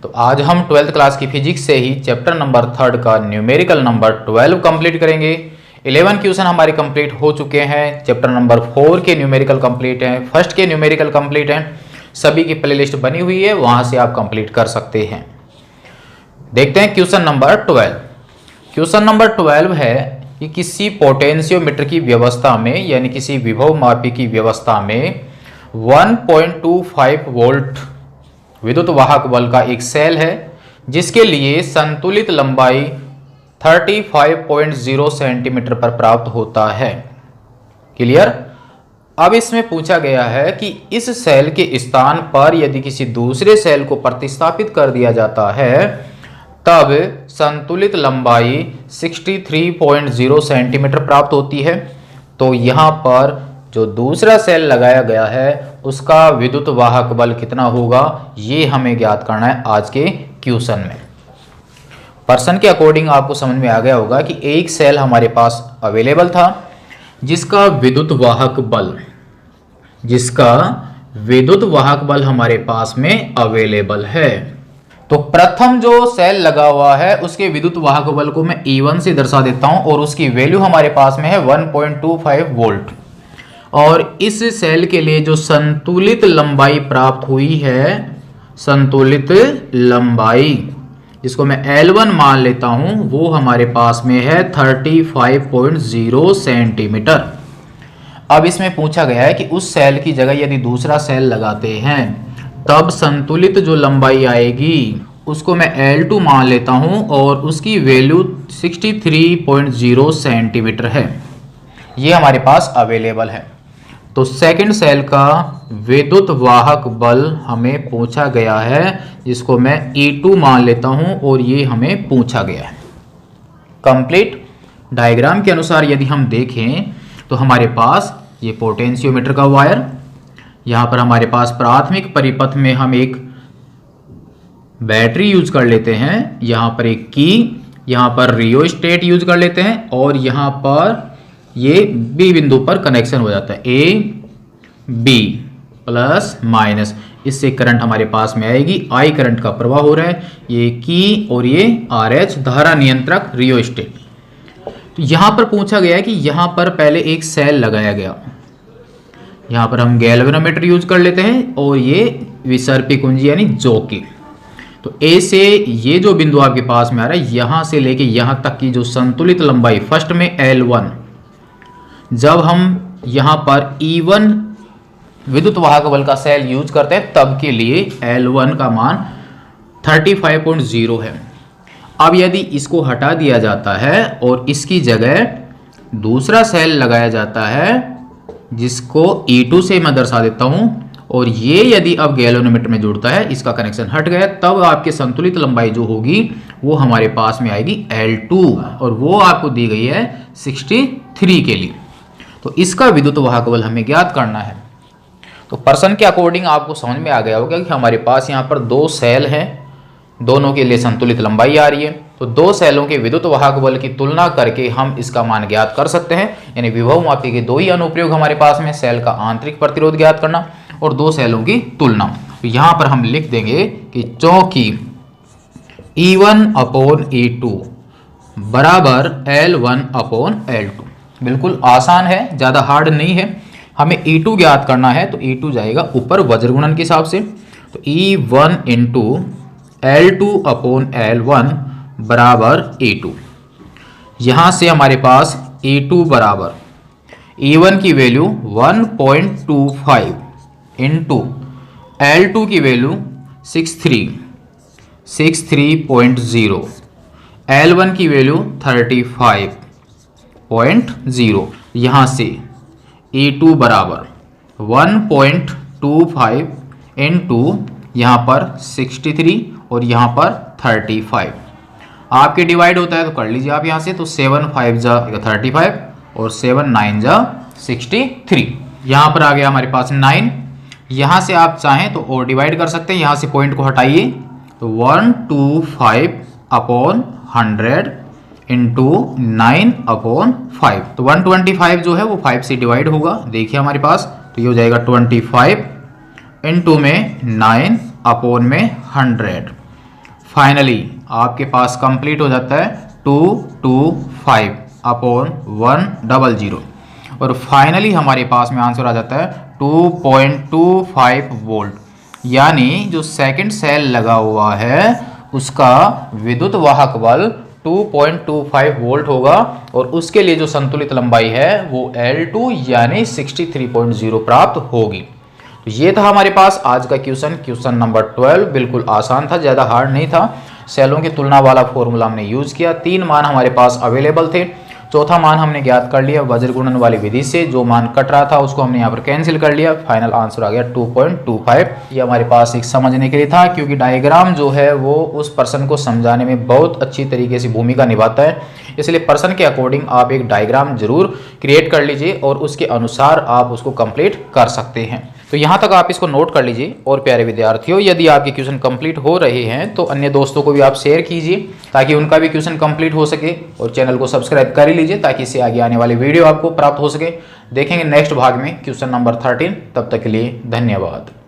तो आज हम 12th क्लास की फिजिक्स से ही चैप्टर नंबर 3 का न्यूमेरिकल नंबर 12 कंप्लीट करेंगे। 11 क्वेश्चन हमारे कंप्लीट हो चुके हैं। चैप्टर नंबर 4 के न्यूमेरिकल कंप्लीट हैं, फर्स्ट के न्यूमेरिकल कंप्लीट हैं। सभी की प्लेलिस्ट बनी हुई है, वहां से आप कंप्लीट कर सकते हैं। देखते हैं क्वेश्चन नंबर 12। क्वेश्चन नंबर 12 है कि किसी पोटेंशियोमीटर की व्यवस्था में यानी किसी विभव मापी की व्यवस्था में 1.25 वोल्ट विद्युत वाहक बल का एक सेल है जिसके लिए संतुलित लंबाई 35.0 सेंटीमीटर पर प्राप्त होता है। क्लियर। अब इसमें पूछा गया है कि इस सेल के स्थान पर यदि किसी दूसरे सेल को प्रतिस्थापित कर दिया जाता है तब संतुलित लंबाई 63.0 सेंटीमीटर प्राप्त होती है। तो यहां पर जो दूसरा सेल लगाया गया है उसका विद्युत वाहक बल कितना होगा, ये हमें ज्ञात करना है आज के क्वेश्चन में। पर्सन के अकॉर्डिंग आपको समझ में आ गया होगा कि एक सेल हमारे पास अवेलेबल था जिसका विद्युत वाहक बल हमारे पास में अवेलेबल है। तो प्रथम जो सेल लगा हुआ है उसके विद्युत वाहक बल को मैं E1 से दर्शा देता हूं और उसकी वैल्यू हमारे पास में है 1.25 वोल्ट। और इस सेल के लिए जो संतुलित लंबाई प्राप्त हुई है, संतुलित लंबाई जिसको मैं L1 मान लेता हूं, वो हमारे पास में है 35.0 सेंटीमीटर। अब इसमें पूछा गया है कि उस सेल की जगह यदि दूसरा सेल लगाते हैं तब संतुलित जो लंबाई आएगी उसको मैं L2 मान लेता हूं और उसकी वैल्यू 63.0 सेंटीमीटर है। ये हमारे पास अवेलेबल है। तो सेकंड सेल का विद्युत वाहक बल हमें पूछा गया है जिसको मैं E2 मान लेता हूं और ये हमें पूछा गया है। कंप्लीट। डायग्राम के अनुसार यदि हम देखें तो हमारे पास ये पोटेंशियोमीटर का वायर, यहां पर हमारे पास प्राथमिक परिपथ में हम एक बैटरी यूज कर लेते हैं, यहां पर एक की, यहां पर रियोस्टेट यूज कर लेते हैं और यहां पर ये बी बिंदु पर कनेक्शन हो जाता है, ए बी प्लस माइनस। इससे करंट हमारे पास में आएगी, आई करंट का प्रवाह हो रहा है, ये की और ये आर एच धारा नियंत्रक रियोस्टेट। तो यहां पर पूछा गया है कि यहां पर पहले एक सेल लगाया गया, यहां पर हम गैल्वेनोमीटर यूज कर लेते हैं और ये विसर्पी कुंजी यानी जोकी। तो ए से ये जो बिंदु आपके पास में आ रहा है यहां से लेके यहां तक की जो संतुलित लंबाई फर्स्ट में L1, जब हम यहां पर E1 विद्युत वाहक बल का सेल यूज करते हैं तब के लिए L1 का मान 35.0 है। अब यदि इसको हटा दिया जाता है और इसकी जगह दूसरा सेल लगाया जाता है जिसको E2 से मैं दर्शा देता हूं और ये यदि अब गैल्वेनोमीटर में जुड़ता है, इसका कनेक्शन हट गया, तब आपकी संतुलित लंबाई जो होगी वो हमारे पास में आएगी L2 और वो आपको दी गई है 63 के लिए। तो इसका विद्युत वाहक बल हमें ज्ञात करना है। तो पर्सन के अकॉर्डिंग आपको समझ में आ गया होगा कि हमारे पास यहाँ पर दो सेल हैं, दोनों के लिए संतुलित लंबाई आ रही है। तो दो सेलों के विद्युत वाहक बल की तुलना करके हम इसका मान ज्ञात कर सकते हैं। यानी विभव मापी के दो ही अनुप्रयोग हमारे पास में, सेल का आंतरिक प्रतिरोध ज्ञात करना और दो सेलों की तुलना। तो यहाँ पर हम लिख देंगे कि चूंकि E1/E2 बराबर L1/L2। बिल्कुल आसान है, ज़्यादा हार्ड नहीं है। हमें E2 ज्ञात करना है तो E2 जाएगा ऊपर वज्र गुणन के हिसाब से। तो E1 इंटू L2/L1 बराबर E2। यहाँ से हमारे पास E2 बराबर E1 की वैल्यू 1.25 इंटू L2 की वैल्यू 63.0, L1 की वैल्यू 35.0। यहाँ से E2 बराबर 1.25 इंटू यहाँ पर 63 और यहाँ पर 35। आपके डिवाइड होता है तो कर लीजिए आप यहाँ से। तो 7 5 जा 35 और 7 9 जा 63। यहाँ पर आ गया हमारे पास 9। यहाँ से आप चाहें तो और डिवाइड कर सकते हैं, यहाँ से पॉइंट को हटाइए तो 125/100 इंटू 9/5। तो 125 जो है वो 5 से डिवाइड होगा, देखिए हमारे पास। तो ये हो जाएगा 25 इंटू में 9 अपॉन में 100 फाइनली आपके पास कंप्लीट हो जाता है 225 अपॉन 100 और फाइनली हमारे पास में आंसर आ जाता है 2.25 वोल्ट। यानी जो सेकंड सेल लगा हुआ है उसका विद्युत वाहक बल 2.25 वोल्ट होगा और उसके लिए जो संतुलित लंबाई है वो L2 यानी 63.0 प्राप्त होगी। तो ये था हमारे पास आज का क्वेश्चन नंबर 12। बिल्कुल आसान था, ज़्यादा हार्ड नहीं था। सेलों की तुलना वाला फॉर्मूला हमने यूज किया। 3 मान हमारे पास अवेलेबल थे, चौथा मान हमने ज्ञात कर लिया वज्र गुणन वाली विधि से। जो मान कट रहा था उसको हमने यहाँ पर कैंसिल कर लिया। फाइनल आंसर आ गया 2.25। ये हमारे पास एक समझने के लिए था, क्योंकि डायग्राम जो है वो उस पर्सन को समझाने में बहुत अच्छी तरीके से भूमिका निभाता है। इसलिए पर्सन के अकॉर्डिंग आप एक डायग्राम जरूर क्रिएट कर लीजिए और उसके अनुसार आप उसको कंप्लीट कर सकते हैं। तो यहाँ तक आप इसको नोट कर लीजिए। और प्यारे विद्यार्थियों, यदि आपके क्वेश्चन कंप्लीट हो रहे हैं तो अन्य दोस्तों को भी आप शेयर कीजिए ताकि उनका भी क्वेश्चन कंप्लीट हो सके। और चैनल को सब्सक्राइब कर ही लीजिए ताकि इससे आगे आने वाली वीडियो आपको प्राप्त हो सके। देखेंगे नेक्स्ट भाग में क्वेश्चन नंबर 13। तब तक के लिए धन्यवाद।